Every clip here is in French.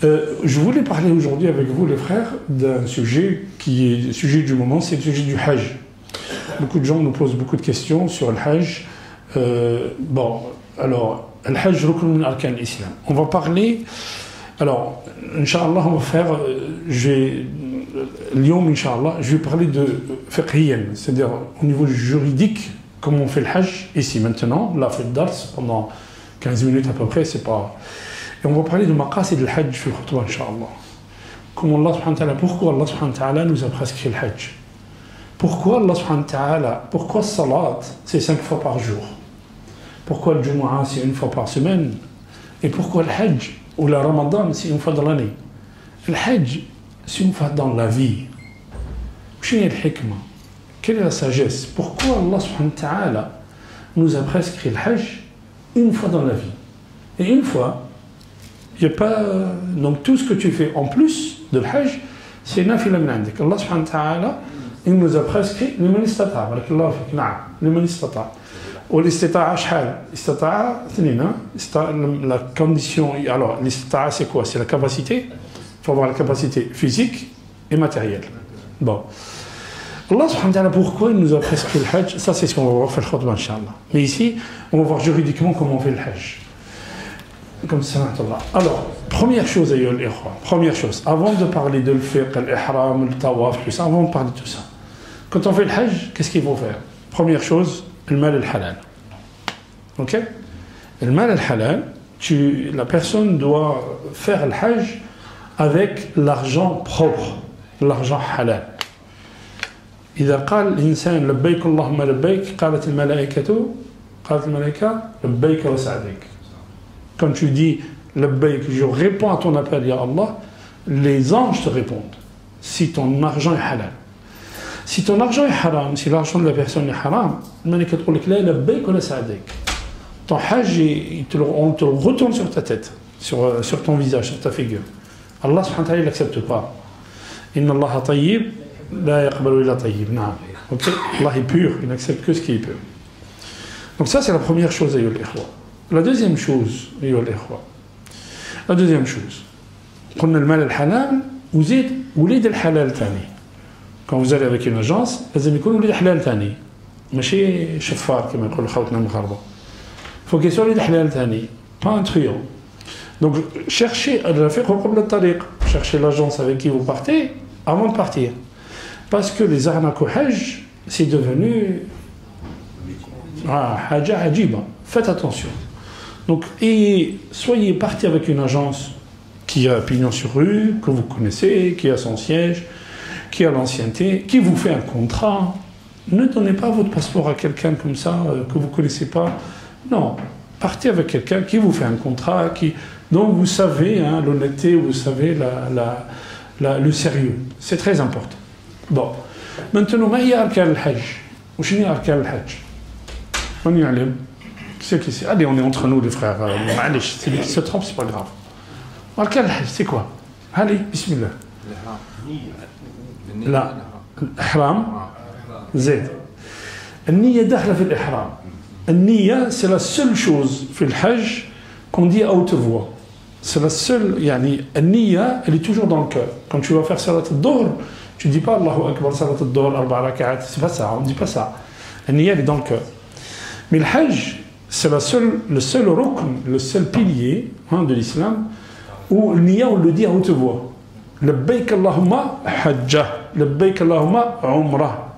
Je voulais parler aujourd'hui avec vous, les frères, d'un sujet qui est le sujet du moment, c'est le sujet du Hajj. Beaucoup de gens nous posent beaucoup de questions sur le Hajj. Bon, alors, le Hajj, rukn min arkan l'islam. On va parler, alors, Inch'Allah, on va faire, Lyon, Inch'Allah, je vais parler de fiqhiyan, c'est-à-dire au niveau juridique, comment on fait le Hajj, ici, maintenant, là, fait le dars, pendant 15 minutes à peu près, c'est pas... Et on va parler de maqasid al-Hajj fi khutbah, Inch'Allah. Comment Allah subhanahu wa ta'ala, pourquoi Allah subhanahu wa ta'ala nous a prescrit le Hajj? Pourquoi Allah subhanahu wa ta'ala, pourquoi salat, c'est 5 fois par jour? Pourquoi le Jumu'ah, c'est 1 fois par semaine? Et pourquoi le Hajj ou le Ramadan, c'est 1 fois dans l'année? Le Hajj, c'est 1 fois dans la vie. Quelle est la hikmah? Quelle est la sagesse? Pourquoi Allah subhanahu wa ta'ala nous a prescrit le Hajj 1 fois dans la vie? Et 1 fois, il n'y a pas... Donc tout ce que tu fais en plus de le Hajj, c'est nafila min indik. Allah subhanahu wa ta'ala, il nous a prescrit liman istata'. Barakallahu fik. Na'am, liman istata'. والاستطاعة شحال؟ الاستطاعة اثنين. La condition, alors l'istitaa c'est quoi? C'est la capacité. Il faut avoir la capacité physique et matérielle. Bon. Allah subhanahu wa ta'ala, pourquoi il nous a prescrit le Hajj? Ça c'est ce qu'on va voir faire le khutbah, Inch'Allah. Mais ici, on va voir juridiquement comment on fait le Hajj. Comme ça, alors, première chose, première chose, avant de parler de le fiqh, l'ihram, le tawaf, tout ça, avant de parler de tout ça. Quand on fait le Hajj, qu'est-ce qu'il faut faire? Première chose, le mal al-halal. Ok? Le mal al-halal, la personne doit faire le Hajj avec l'argent propre, l'argent halal. إذا قال الإنسان لبيك اللهم لبيك قالت الملائكة لبيك وسعديك. Quand tu dis labbayk, je réponds à ton appel, ya Allah, les anges te répondent si ton argent est halal. Si ton argent est haram, si l'argent de la personne est haram, le malaika te dit la labbayk wa la sa'dik. Ton hajj, on te le retourne sur ta tête, sur ton visage, sur ta figure. Allah subhanahu wa ta'ala, il n'accepte pas. Inna Allah tayyib, la yaqbalu illa tayyib. Naam. Allah est pur, il n'accepte que ce qui est pur. Donc ça, c'est la première chose, ayyuhal ikhwa. La deuxième chose, la deuxième chose, قلنا المال الحلال وزيد وليد الحلال ثاني. Quand vous allez avec une agence, لازم يكون وليد حلال ثاني. ماشي شفار كما يقولوا خوتنا المغاربة. Il faut qu'il soit وليد حلال ثاني, pas un truand. Donc cherchez الرفيق قبل الطريق. Cherchez l'agence avec qui vous partez avant de partir. Parce que les arnaques au Hajj, c'est devenu حاجة عجيبة. Faites attention. Donc, soyez parti avec une agence qui a pignon sur rue, que vous connaissez, qui a son siège, qui a l'ancienneté, qui vous fait un contrat. Ne donnez pas votre passeport à quelqu'un comme ça, que vous ne connaissez pas. Non, partez avec quelqu'un qui vous fait un contrat, dont vous savez l'honnêteté, vous savez le sérieux. C'est très important. Bon, maintenant, ma hiya arkan al-Hajj? Ou shini arkan al-Hajj? On y allait. Allez, on est entre nous, les frères. C'est lui qui se trompe, c'est pas grave. C'est quoi? Allez, bismillah. لا الإحرام زيد النية داخلة في الإحرام. النية c'est la seule chose في الحج qu'on dit à haute voix. C'est la seule, يعني النية elle est toujours dans le cœur. Quand tu vas faire salat al-dhuhr, tu dis pas Allahu Akbar salat al-dhuhr 4 rak'at, c'est pas ça, on dit pas ça. النية elle est dans le cœur. Mais le hajj c'est le seul rukn, le seul pilier de l'islam où le niya on le dit à haute voix. Labbayk Allahumma hajjah, labbayk Allahumma umrah.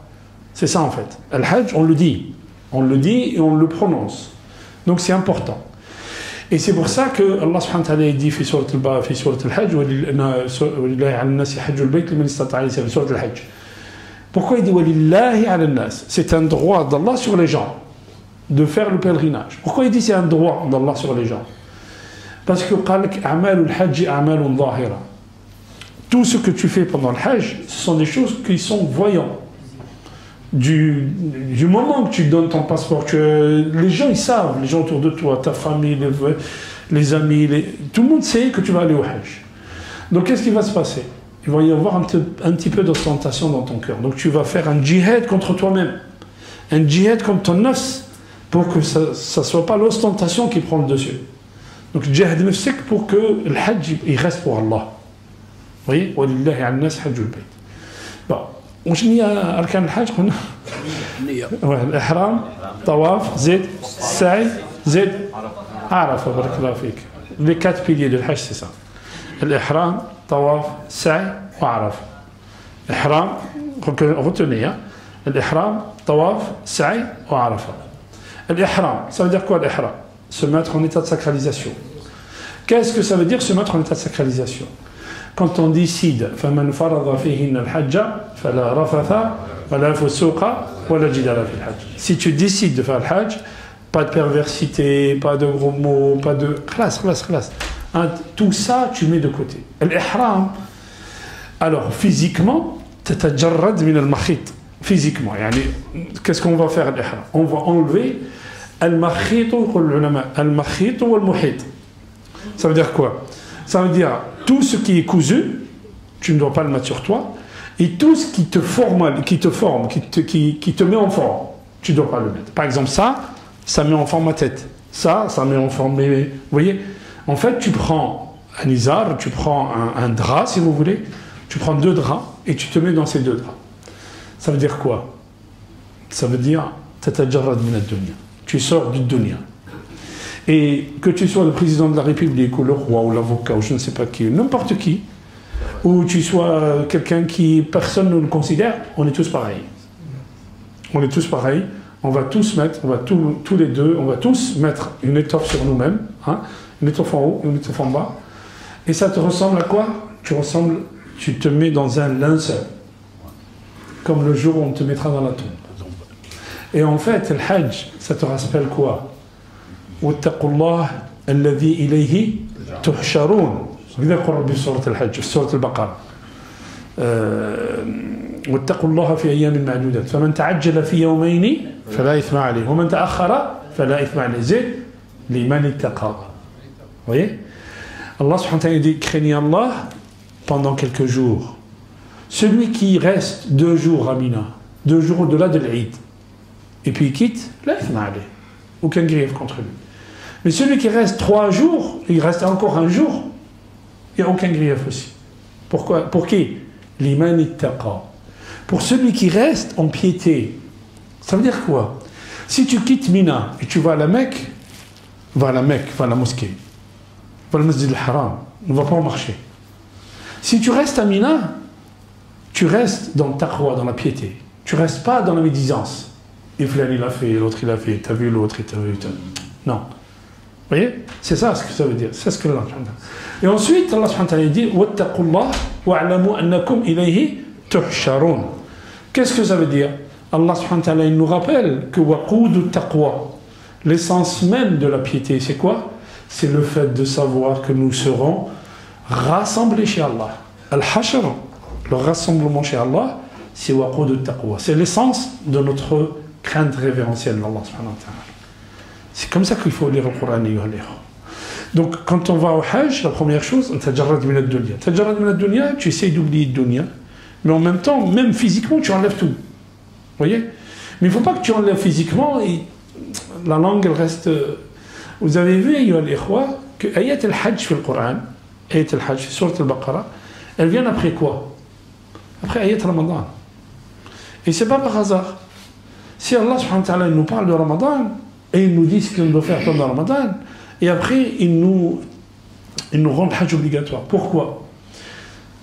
C'est ça en fait. Le hajj on le dit et on le prononce. Donc c'est important. Et c'est pour ça que Allah subhanahu wa ta'ala dit في سورة الحج ولله على الناس حج البيت لمن استطاع إليه سبيلا, سورة الحج. Pourquoi il dit ولله على الناس? C'est un droit d'Allah sur les gens de faire le pèlerinage. Pourquoi il dit c'est un droit d'Allah sur les gens? Parce que tout ce que tu fais pendant le Hajj, ce sont des choses qui sont voyants. Du moment que tu donnes ton passeport, les gens ils savent, les gens autour de toi, ta famille, les amis, tout le monde sait que tu vas aller au Hajj. Donc qu'est-ce qui va se passer? Il va y avoir un petit peu d'ostentation dans ton cœur. Donc tu vas faire un djihad contre toi-même, un djihad contre ton nafs, pour que ça ne soit pas l'ostentation qui prend le dessus. Donc, jahad nafsik pour que le hajj il reste pour Allah. Vous voyez, وَلِلَّهِ عَلَى النَّاسِ حَجُّ الْبَيْتِ. Bon, واش هي أركان الحج قلنا؟ الإحرام، طواف، زيد، السعي، زيد، عرفة بارك الله فيك. Les 4 piliers de l'Hajj, c'est ça. L'Ihram, Tawaf, Sa'i ou Araf. L'Ihram, retenez, hein. L'Ihram, Tawaf, Sa'i ou Arafah. L'Ihram, ça veut dire quoi l'Ihram? Se mettre en état de sacralisation. Qu'est-ce que ça veut dire se mettre en état de sacralisation? Quand on décide, فَمَنْ فَرَضَ فِيهِنَّ الْحَجَّ فَلَا رَفَثَ وَلَا فُسُوقَ وَلَا جِدَالَ فِي الْحَجِّ. Si tu décides de faire le Hajj, pas de perversité, pas de gros mots, pas de... Classe. Hein, tout ça, tu mets de côté. L'ihram, alors physiquement, تتجرد من المخيط. Physiquement, يعني, qu'est-ce qu'on va faire l'ihram? On va enlever المخيط والعلماء المخيط والمحيط. Ça veut dire quoi? Ça veut dire tout ce qui est cousu, tu ne dois pas le mettre sur toi, et tout ce qui te forme, qui te met en forme, tu ne dois pas le mettre. Par exemple, ça met en forme ma tête. Ça met en forme mes... Vous voyez? En fait, tu prends un izar, tu prends un drap, si vous voulez, tu prends 2 draps et tu te mets dans ces 2 draps. Ça veut dire quoi? Ça veut dire tatajarrad min ad-dunya. Tu sors du dunya. Et que tu sois le président de la République ou le roi ou l'avocat ou je ne sais pas qui, n'importe qui, ou tu sois quelqu'un qui personne ne le considère, on est tous pareils. On est tous pareils. On va tous mettre, tous les deux, on va tous mettre une étoffe sur nous-mêmes, hein, une étoffe en haut, une étoffe en bas. Et ça te ressemble à quoi? Tu te mets dans un linceul. Comme le jour où on te mettra dans la tombe. Et en fait, le Hajj, ça te rappelle quoi? وَاتَّقُوا اللَّهَ الَّذِي إِلَيْهِ تُحْشَرُونَ. يذكر ربي في سورة الحج، في سورة البقرة. واتقوا الله في أيام معدودات فمن تعجل في يومين فلا إثم عليه ومن تأخر فلا إثم عليه زيد لمن اتقى. Vous voyez? Allah subhanahu wa ta'ala dit craignez Allah pendant quelques jours. Celui qui reste 2 jours à Mina, 2 jours au-delà de l'Eid, et puis il quitte, la ithma alayh. Aucun grief contre lui. Mais celui qui reste 3 jours, il reste encore 1 jour, il n'y a aucun grief aussi. Pourquoi? Pour qui? Liman ittaqa. Pour celui qui reste en piété. Ça veut dire quoi? Si tu quittes Mina et tu vas à la Mecque, va à la mosquée, va au Masjid al-Haram, ne va pas au marché. Si tu restes à Mina, tu restes dans le taqwa, dans la piété. Tu ne restes pas dans la médisance. Et Flan il a fait, l'autre il a fait, t'as vu l'autre, t'as vu. Non. Vous voyez? C'est ça ce que ça veut dire. C'est ce que Allah. Et ensuite, Allah subhanahu wa ta'ala dit wattaqullah wa'lamu annakum ilayhi tuhsharun. Qu'est-ce que ça veut dire? Allah subhanahu wa ta'ala il nous rappelle que waqoud taqwa, l'essence même de la piété, c'est quoi? C'est le fait de savoir que nous serons rassemblés chez Allah. Al-hashr, le rassemblement chez Allah, c'est waqoud taqwa. C'est l'essence de notre crainte révérentielle d'Allah subhanahu wa ta'ala. C'est comme ça qu'il faut lire le Coran. Donc, quand on va au Hajj, la première chose, tajarrad min ad-dunya. Tajarrad min ad-dunya, tu essaies d'oublier le dunya, mais en même temps, même physiquement, tu enlèves tout. Vous voyez? Mais il ne faut pas que tu enlèves physiquement et la langue, elle reste. Vous avez vu, ayyuha al-ikhwa, que ayat al-Hajj في Coran, ayat al-Hajj, sourate al-Baqarah, elle vient après quoi? Après ayat Ramadan. Et c'est pas par hasard. Si Allah subhanahu wa ta'ala nous parle de Ramadan, et il nous dit ce qu'on doit faire pendant Ramadan, et après il nous rend le Hajj obligatoire. Pourquoi?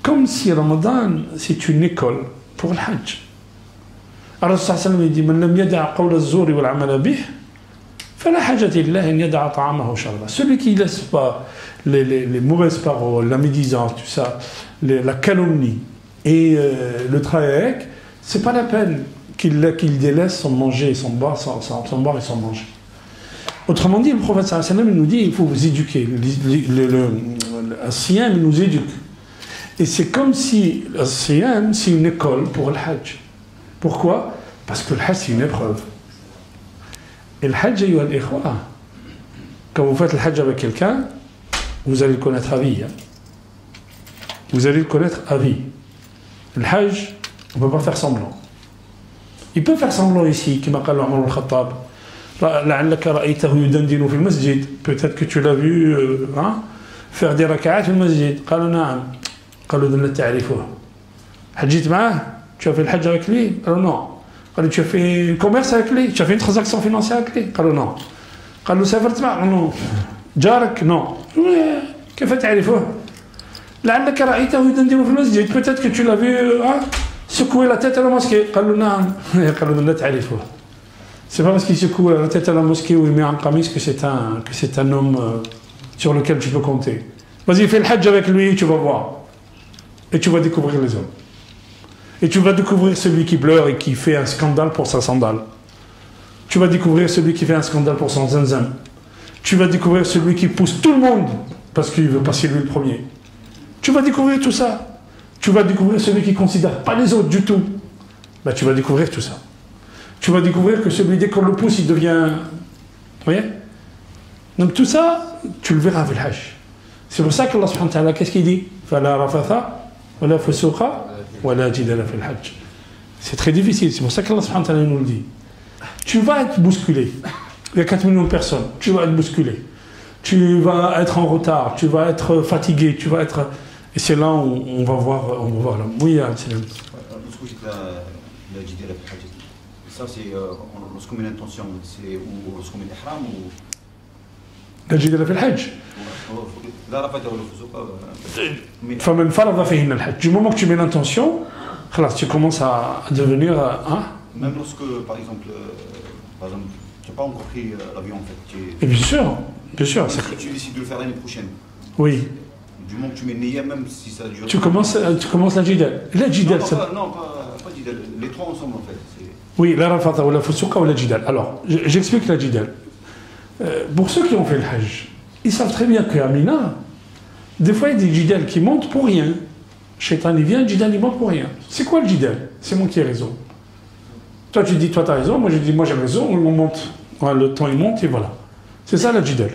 Comme si Ramadan c'est une école pour le Hajj. Alors sallallahu dit Man lam yada'a qawla az-zuri wal 'amala bih fala hajata illa an yada'a ta'amahu wa sharabahu. Celui qui ne laisse pas les mauvaises paroles, la médisance, tout ça, la calomnie et le travail avec, c'est pas la peine qu'il délaisse son manger, son boire et son manger. Autrement dit, le prophète sallallahu alayhi wa sallam nous dit il faut vous éduquer. Le siyam nous éduque. Et c'est comme si le siyam c'est une école pour le Hajj. Pourquoi? Parce que le Hajj c'est une épreuve. Et le Hajj, ayyuha al-ikhwa, quand vous faites le Hajj avec quelqu'un, vous allez le connaître à vie. Hein? Vous allez le connaître à vie. Le Hajj, on ne peut pas faire semblant. Il peut faire semblant ici, comme a dit Omar al-Khattab. لعلك رأيته يدندن في المسجد. Peut-être que tu l'as vu faire des raka'at في المسجد. قالوا نعم. قالوا لا تعرفه. حجيت معاه. Tu as fait le hajj avec lui? قالوا non. قالوا tu as fait un commerce avec lui? Tu as fait une transaction financière avec lui? قالوا non. قالوا سافرت معه؟ non. جارك؟ non. كيف تعرفه؟ لعلك رأيته يدندن في المسجد. Peut-être que tu l'as vu secouer la tête à la mosquée. قالوا نعم. قالوا لا تعرفه. C'est pas parce qu'il secoue la tête à la mosquée ou il met un qamis que c'est un homme sur lequel tu peux compter. Vas-y, fais le hajj avec lui, tu vas voir. Et tu vas découvrir les hommes. Et tu vas découvrir celui qui pleure et qui fait un scandale pour sa sandale. Tu vas découvrir celui qui fait un scandale pour son zanzan. Tu vas découvrir celui qui pousse tout le monde parce qu'il veut passer lui le premier. Tu vas découvrir tout ça. Tu vas découvrir celui qui ne considère pas les autres du tout. Ben, tu vas découvrir tout ça. Tu vas découvrir que celui, dès qu'on le pousse, il devient... Vous voyez? Donc tout ça, tu le verras avec le hajj. C'est pour ça qu'Allah subhanahu wa ta'ala, qu'est-ce qu'il dit? Fala rafatha, wala fusuqa, wala jidala fil hajj. C'est très difficile, c'est pour ça qu'Allah subhanahu wa ta'ala nous le dit. Tu vas être bousculé. Il y a 4 millions de personnes, tu vas être bousculé. Tu vas être en retard, tu vas être fatigué, tu vas être... Et c'est là où on va voir là. Oui, c'est là. Ça, c'est lorsqu'on met l'intention, c'est ou lorsqu'on met l'ihram ou... La jidala fil hajj. La rafata ou le fusuq. فمن فرض فيهن الحج. Du moment que tu mets l'intention, tu commences à devenir... Même lorsque, par exemple, tu n'as pas encore pris l'avion en fait. Et bien sûr, bien sûr. Tu décides de le faire l'année prochaine. Oui. Du moment que tu mets Niyya, même si ça dure... Tu commences la jidal. La jidal, non, pas jidal. Les trois ensemble en fait. Oui, la rafata ou la fusuqa ou la jidal. Alors, j'explique la jidal. Pour ceux qui ont fait le hajj, ils savent très bien qu'à Mina, des fois il y a des jidal qui montent pour rien. Shaitan il vient, jidal il monte pour rien. C'est quoi le jidal? C'est moi qui ai raison. Toi tu dis, toi tu as raison, moi je dis, moi j'ai raison, on monte. Le temps il monte et voilà. C'est ça la jidal.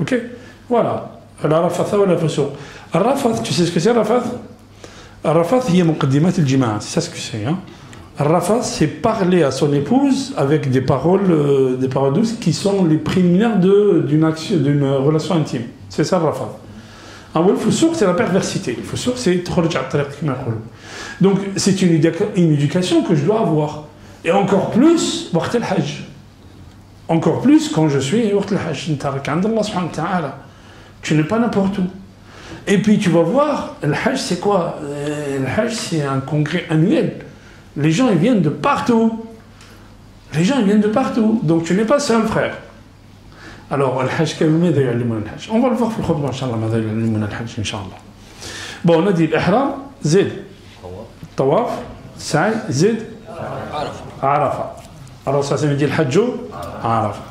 Ok? Voilà. La rafata ou la fusuqa. Al-rafath, tu sais ce que c'est Al-rafath? Al-rafath, il y a muqaddimat al-jima'a. C'est ça ce que c'est. Al-rafath, c'est parler à son épouse avec des paroles douces qui sont les préliminaires d'une relation intime. C'est ça Al-rafath. Le fusuq, c'est la perversité. Le fusuq, c'est donc c'est une éducation que je dois avoir. Et encore plus, waqt al-hajj. Encore plus quand je suis waqt al-hajj. Tu n'es pas n'importe où. Et puis tu vas voir, le hajj c'est quoi? Le hajj c'est un congrès annuel. Les gens ils viennent de partout. Les gens ils viennent de partout. Donc tu n'es pas seul, frère. Alors, le hajj, on va le voir dans le khutbah, Inch'Allah, le hajj, Inch'Allah. Bon, on a dit l'ihram, zid. Tawaf, sa'i, zid. Arafa. Alors ça veut dire le hajj, Arafa.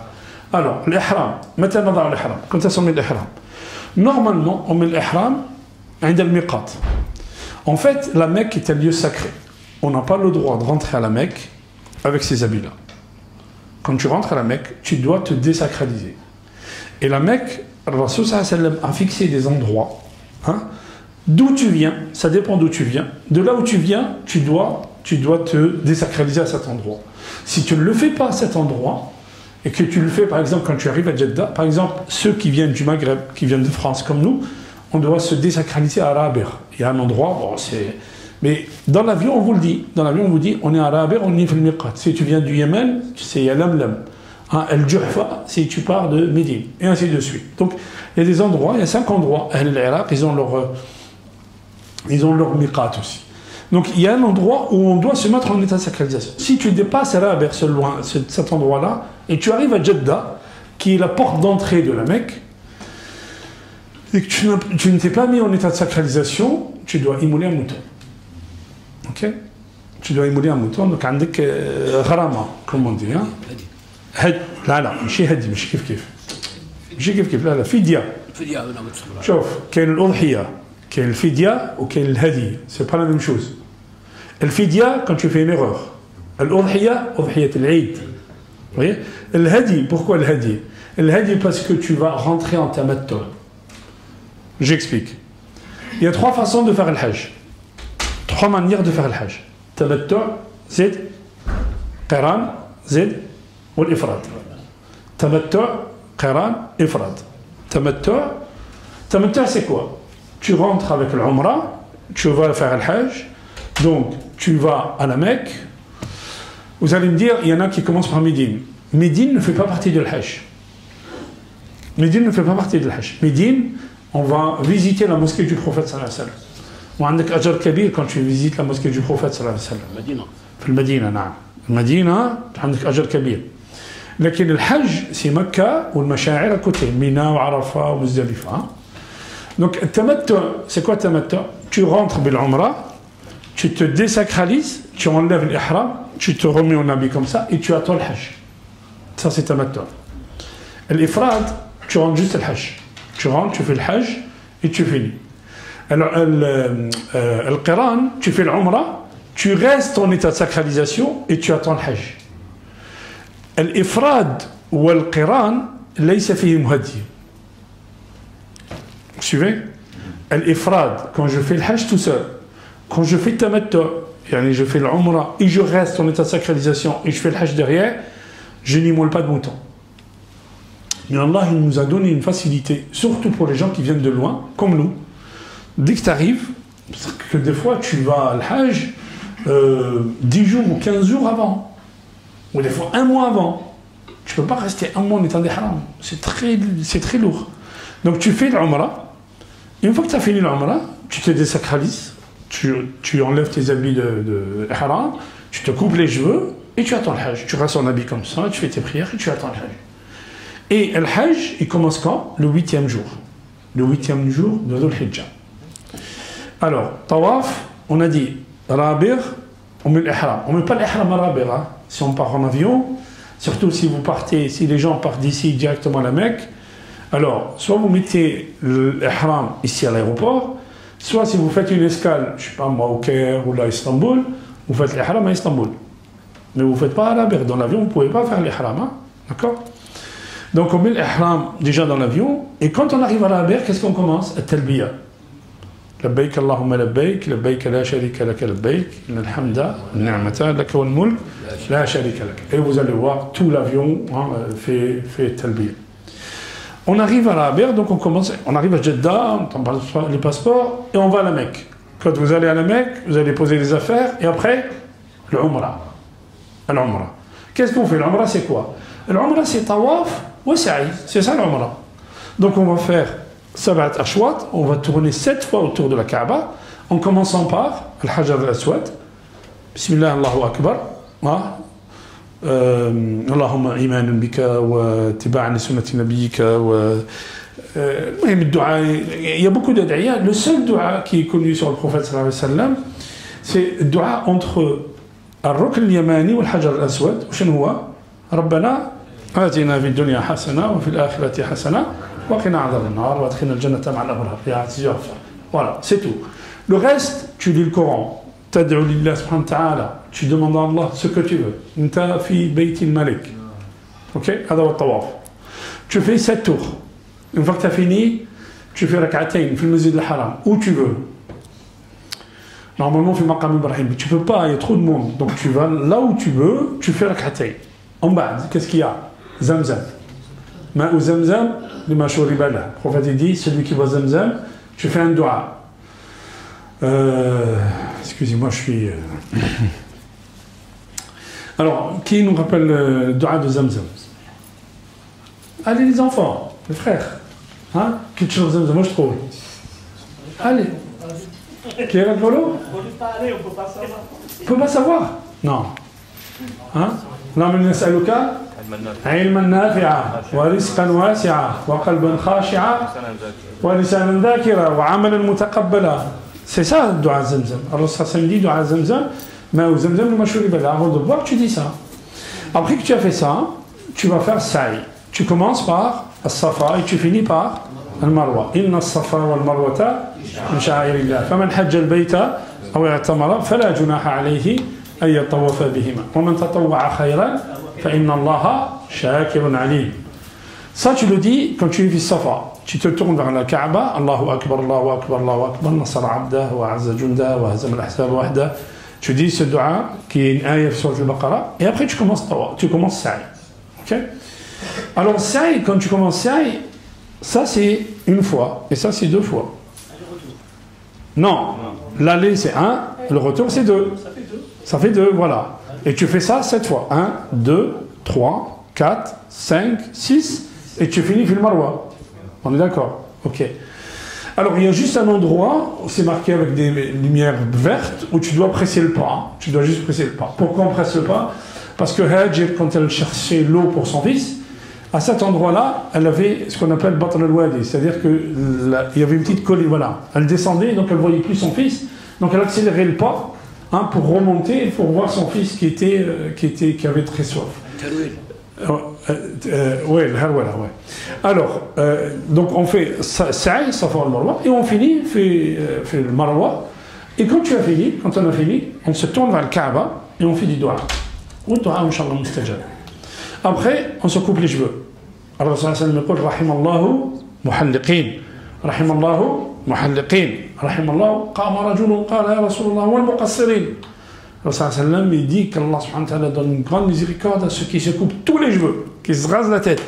Alors, l'ihram, متى نضع الإحرام؟ كنت أسمي الإحرام. Normalement, on met l'ihram عند الميقات. En fait, la Mecque est un lieu sacré. On n'a pas le droit de rentrer à la Mecque avec ces habits-là. Quand tu rentres à la Mecque, tu dois te désacraliser. Et la Mecque, le Rasul a fixé des endroits. D'où tu viens, ça dépend d'où tu viens. De là où tu viens, tu dois te désacraliser à cet endroit. Si tu ne le fais pas à cet endroit, et que tu le fais par exemple quand tu arrives à Jeddah, par exemple ceux qui viennent du Maghreb, qui viennent de France comme nous, on doit se désacraliser à Rabir. Il y a un endroit, bon, mais dans l'avion on vous le dit, on est à Rabir, on est dans le Miqat. Si tu viens du Yémen, c'est Yalamlam. Al-Juhfa, si tu pars de Médine, et ainsi de suite. Donc il y a des endroits, il y a 5 endroits. Al-Iraq, ils ont leur Miqat aussi. Donc il y a un endroit où on doit se mettre en état de sacralisation. Si tu dépasses Rabir, cet endroit-là, et tu arrives à Jeddah, qui est la porte d'entrée de la Mecque, et que tu ne t'es pas mis en état de sacralisation, tu dois immoler un mouton. Ok? Tu dois immoler un mouton, donc عندك غرامة, comme on dit. لا ماشي هدي ماشي كيف لا فدية. شوف كاين الأضحية كاين الفدية وكاين الهدي. C'est pas la même chose. الفدية quand tu fais une erreur. الأضحية أضحية العيد. Vous voyez? Le hadi, pourquoi le hadi? Le hadi parce que tu vas rentrer en tamattu. J'explique. Il y a 3 façons de faire le hajj. 3 manières de faire le hajj. Tamattu, zid, qiran, zid, ou l'ifrad. Tamattu, qiran, ifrad. Tamattu, c'est quoi? Tu rentres avec l'Umrah, tu vas faire le Hajj, donc tu vas à la Mecque. Vous allez me dire, il y en a qui commencent par Médine. Médine ne fait pas partie de l'Hajj. Médine ne fait pas partie de l'Hajj. Médine, on va visiter la mosquée du prophète sallallahu alayhi wa sallam. وعندك أجر كبير quand tu visites la mosquée du prophète صلى الله عليه وسلم. المدينة. في المدينة نعم. المدينة عندك أجر كبير. لكن الحج c'est مكة والمشاعر à côté. منى وعرفة ومزدلفة. Donc التمتع c'est quoi التمتع? Tu rentres بالعمرة, tu te désacralises, tu enlèves l'ihram, tu te remets en habit comme ça et tu attends le hajj. Ça c'est التمتع. L'ifrad, tu rentres juste le hajj. Tu rentres, tu fais le hajj et tu finis. Alors, le Qiran, tu fais l'Umrah, tu restes en état de sacralisation et tu attends le Hajj. L'Ifrad ou le Qiran, laysa fihi muhaddi. Vous suivez? L'Ifrad, quand je fais le Hajj tout seul, quand je fais le Tamattu, je fais l'Umrah et je reste en état de sacralisation et je fais le Hajj derrière, je n'immole pas de mon temps. Mais Allah, il nous a donné une facilité, surtout pour les gens qui viennent de loin, comme nous. Dès que tu arrives, parce que des fois tu vas à l'Hajj 10 jours ou 15 jours avant, ou des fois un mois avant. Tu ne peux pas rester un mois en étant d'ihram. C'est très lourd. Donc tu fais l'Umrah. Une fois que tu as fini l'Umrah, tu te désacralises, tu enlèves tes habits de ihram, tu te coupes les cheveux et tu attends le Hajj. Tu restes en habit comme ça, tu fais tes prières et tu attends le Hajj. Et le Hajj, il commence quand? Le 8e jour. Le 8e jour de Dhul Hijjah. Alors, Tawaf, on a dit, Rabir, on met l'ihram. On ne met pas l'ihram à Rabir. Hein. Si on part en avion, surtout si vous partez, si les gens partent d'ici directement à la Mecque, alors, soit vous mettez l'ihram ici à l'aéroport, soit si vous faites une escale, je ne sais pas moi, au Caire ou là à Istanbul, vous faites l'ihram à Istanbul. Mais vous ne faites pas à Rabir. Dans l'avion, vous ne pouvez pas faire l'ihram. Hein. D'accord? Donc, on met l'ihram déjà dans l'avion, et quand on arrive à Rabir, qu'est-ce qu'on commence? At-talbiya. لبيك اللهم لبيك لبيك لا شريك لك لبيك إن الحمد والنعمة لك والملك لا شريك لك. Et vous allez voir tout l'avion fait talbiya. On arrive à Rabir, donc on arrive à Jeddah, on prend les passeports et on va à la Mecque. Quand vous allez à la Mecque, vous allez poser les affaires et après l'Umrah. L'Umrah. Qu'est-ce qu'on fait? L'Umrah c'est quoi? L'Umrah c'est tawaf ou sa'i. C'est ça l'Umrah. Donc on va faire Sabat Ashwat, on va tourner 7 fois autour de la Kaaba, en commençant par Al-Hajar al-Aswad. Bismillah, Allahu Akbar. Allahumma imanan bika wa tiba'an li sunnati nabiyyika wa il y a beaucoup de dua. Le seul dua qui est connu sur le prophète sallallahu alayhi wa sallam, c'est le dua entre Al-Rukn al-Yamani ou Al-Hajar al-Aswad. وشنو هو؟ ربنا آتنا في الدنيا حسنة وفي الآخرة حسنة وقنا عذاب النار وادخلنا الجنة مع الأبرار. Il y a plusieurs fois. Voilà, c'est tout. Le reste, tu lis le Coran. Tad'u lillah subhanahu wa ta'ala. Tu demandes à Allah ce que tu veux. Inta fi bayt al-malik. Ok? هذا هو الطواف. Tu fais 7 tours. Une fois que tu as fini, tu fais rak'atayn في المسجد الحرام. Où tu veux. Normalement, في مقام إبراهيم. Tu peux pas, il y a trop de monde. Donc tu vas là où tu veux, tu fais rak'atayn. En bas, qu'est-ce qu'il y a? Zamzam. Ma'u Zamzam, lima shuriba lah. Le prophète dit, celui qui boit Zamzam, tu fais un dua. Excusez-moi, je suis... Alors, qui nous rappelle le dua de Zamzam? Allez les enfants, les frères. Hein? Qui te Zamzam, moi je trouve. Allez. Qui est là, Polo? On ne peut pas savoir. On ne peut pas savoir? Non. Hein? اللهم نسألك علما نافعا ورزقا واسعا وقلبا خاشعا ولسانا ذاكرا وعملا متقبلا. C'est ça le dua Zamzam. Alors ça dit dua Zamzam, mais au Zamzam le mashuri bala. Avant de boire, tu dis ça. Après que tu as fait ça, tu vas faire sa'i. Tu commences par as-safa et tu finis par al-marwa. Inna as-safa wal-marwata min sha'airillah. Faman hajja al-bayta aw i'tamara fala junaha alayhi أن يطوف بهما ومن تطوع خيرا فإن الله شاكر عليم. Ça tu le dis quand tu es في الصفا. Tu te tournes vers la Kaaba. Allahu Akbar, Allahu Akbar, Allahu Akbar. Nasr abdah wa azza jundah wa hazam al-ahzab wahda. Tu dis ce dua qui est une ayah sur le Baqara et après tu commences sa'i. Ok? Alors, sa'i, quand tu commences sa'i, ça c'est une fois, et ça c'est deux fois. Non, l'aller c'est un, le retour c'est deux. Ça fait deux, voilà. Et tu fais ça 7 fois. 1, 2, 3, 4, 5, 6, et tu finis fil marwa. On est d'accord? Ok. Alors, il y a juste un endroit, c'est marqué avec des lumières vertes, où tu dois presser le pas. Tu dois juste presser le pas. Pourquoi on presse le pas? Parce que Hajir, quand elle cherchait l'eau pour son fils, à cet endroit-là, elle avait ce qu'on appelle Batn al-Wadi, c'est-à-dire qu'il y avait une petite colline, voilà. Elle descendait, donc elle ne voyait plus son fils, donc elle accélérait le pas pour remonter, pour voir son fils qui avait très soif. Oui, le harwala, ouais. Alors, donc on fait sa'i, safa al-marwa, et on finit, fait le marwa. Et quand tu as fini, quand on a fini, on se tourne vers le Kaaba et on fait du dua. Ou dua, inshallah, mustajab. Après, on se coupe les cheveux. Alors, le Rasul sallallahu alayhi wa sallam dit rahimallahu muhalliqin, rahimallahu muhalliqin, rahimallahu qama rajulun qala ya Rasulullah wal muqassirin. Le Rasul sallallahu alayhi wa sallam dit qu'Allah subhanahu wa ta'ala donne une grande miséricorde à ceux qui se coupent tous les cheveux, qui se rasent la tête.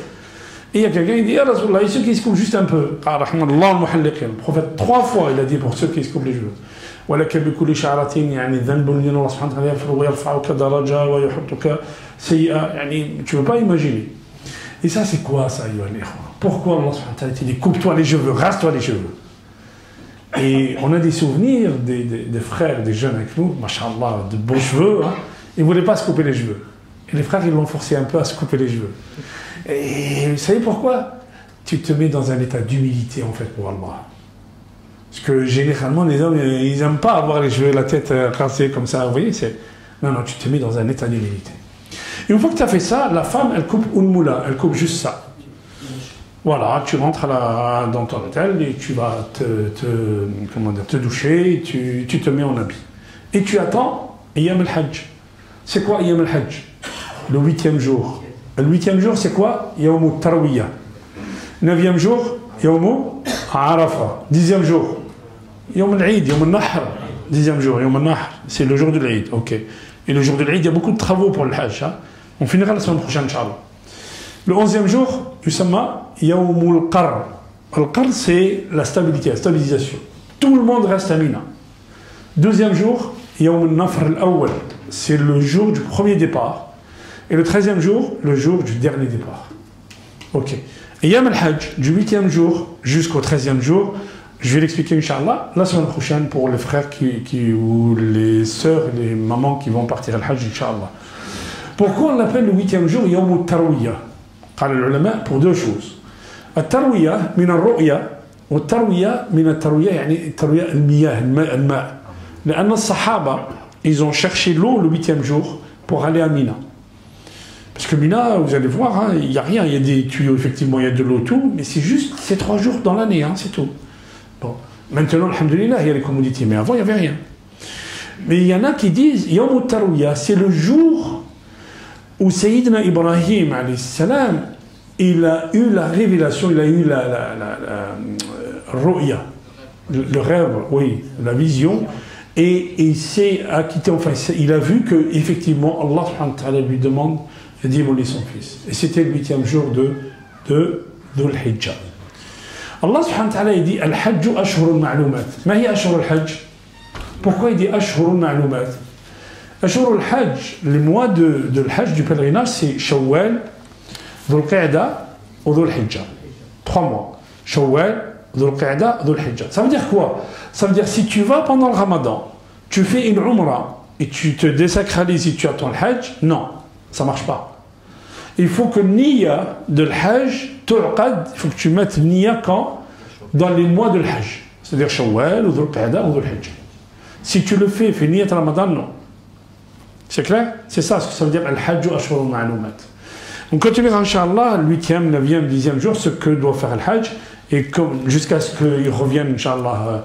Et il y a quelqu'un qui dit ya Rasulullah, et ceux qui se coupent juste un peu. Rahimallahu muhalliqin. Le prophète 3 fois il a dit pour ceux qui se coupent les cheveux. ولك بكل شعرة يعني ذنب لأن الله سبحانه وتعالى يغفر ويرفعك درجة ويحطك سيئة يعني tu veux pas imaginer. Et ça c'est quoi ça Pourquoi Allah subhanahu wa ta'ala dit coupe-toi les cheveux, rase-toi les cheveux. Et on a des souvenirs des frères, des jeunes avec nous, machallah, de beaux cheveux, hein, ils ne voulaient pas se couper les cheveux. Et les frères ils l'ont forcé un peu à se couper les cheveux. Et vous savez pourquoi? Tu te mets dans un état d'humilité en fait pour Allah. Parce que généralement, les hommes, ils n'aiment pas avoir les cheveux, la tête rasée comme ça. Vous voyez, non, tu te mets dans un état d'humilité. Et une fois que tu as fait ça, la femme, elle coupe une moula, elle coupe juste ça. Voilà, tu rentres dans ton hôtel et tu vas te doucher, tu te mets en habit. Et tu attends Yam al-Hajj. C'est quoi Yam al-Hajj? Le 8e jour. Le 8e jour, c'est quoi? Yawm al-Tarwiyah. 9e jour, Yawm Arafa. 10e jour, Yawm al-Eid, Yawm al-Nahr. 10e jour, Yawm al-Nahr, c'est le jour de l'Eid. Ok. Et le jour de l'Eid, il y a beaucoup de travaux pour le Hajj. Hein. On finira la semaine prochaine, Inch'Allah. Le 11e jour, Yusamma Yawm al-Qarr. Al-Qarr, c'est la stabilité, la stabilisation. Tout le monde reste à Mina. 12e jour, Yawm al-Nafr al-Awwal. C'est le jour du premier départ. Et le 13e jour, le jour du dernier départ. Ok. Et Yam al-Hajj, du 8e jour jusqu'au 13e jour, je vais l'expliquer, Inch'Allah, la semaine prochaine pour les frères ou les sœurs, les mamans qui vont partir al-Hajj, Inch'Allah. Pourquoi on l'appelle le 8e jour Yawm al-Tarwiyah? قال العلماء pour deux choses. التروية من الرؤية والتروية من التروية يعني التروية المياه الماء. لأن الصحابة ils ont cherché l'eau le 8e jour pour aller à Mina. Parce que Mina, vous allez voir, hein, il n'y a rien, il y a des tuyaux, effectivement, il y a de l'eau, tout, mais c'est juste ces 3 jours dans l'année, hein, c'est tout. Bon. Maintenant, alhamdoulilah, il y a les commodités, mais avant, il n'y avait rien. Mais il y en a qui disent, Yawm al-Tarwiyah, c'est le jour où Sayyidina Ibrahim, alayhi salam, il a eu la révélation, il a eu la ru'ya, le rêve, oui, la vision, et il s'est acquitté, enfin, il a vu que effectivement Allah subhanahu wa ta'ala lui demande d'immoler son fils. Et c'était le 8e jour de Dhul Hijjah. Allah subhanahu wa ta'ala dit Al-Hajj ashhurun ma'lumat. Ma hi ashhur al-Hajj? Pourquoi il dit ashhurun ma'lumat? Ashhur al-Hajj, les mois de l'Hajj du pèlerinage, c'est Shawwal, Dhul Qa'da ou Dhul Hijjah. 3 mois. Shawwal, Dhul Qa'da, Dhul Hijjah. Ça veut dire quoi? Ça veut dire si tu vas pendant le Ramadan, tu fais une Umrah et tu te désacralises et tu attends le Hajj, non, ça ne marche pas. Il faut que Niya de l'Hajj, Tu'qad, il faut que tu mettes Niya quand? Dans les mois de l'Hajj. C'est-à-dire Shawwal ou Dhul Qa'da ou Dhul Hijjah. Si tu le fais Niyat Ramadan, non. C'est clair? C'est ça ce que ça veut dire Al-Hajj ashhurun ma'lumat. On continuera, Inch'Allah, le 8e, 9e, 10e jour, ce que doit faire Al-Hajj, et jusqu'à ce qu'il revienne, Inch'Allah,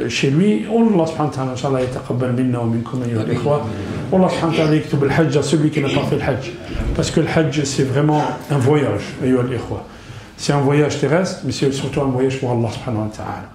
chez lui. Allah subhanahu wa ta'ala, Inch'Allah, yataqabbal minna wa minkum ayyuha al-ikhwa. Allah subhanahu wa ta'ala yaktub al-Hajj à celui qui n'a pas fait le Hajj. Parce que le Hajj, c'est vraiment un voyage, ayyuha al-ikhwa. C'est un voyage terrestre, mais c'est surtout un voyage pour Allah subhanahu wa ta'ala.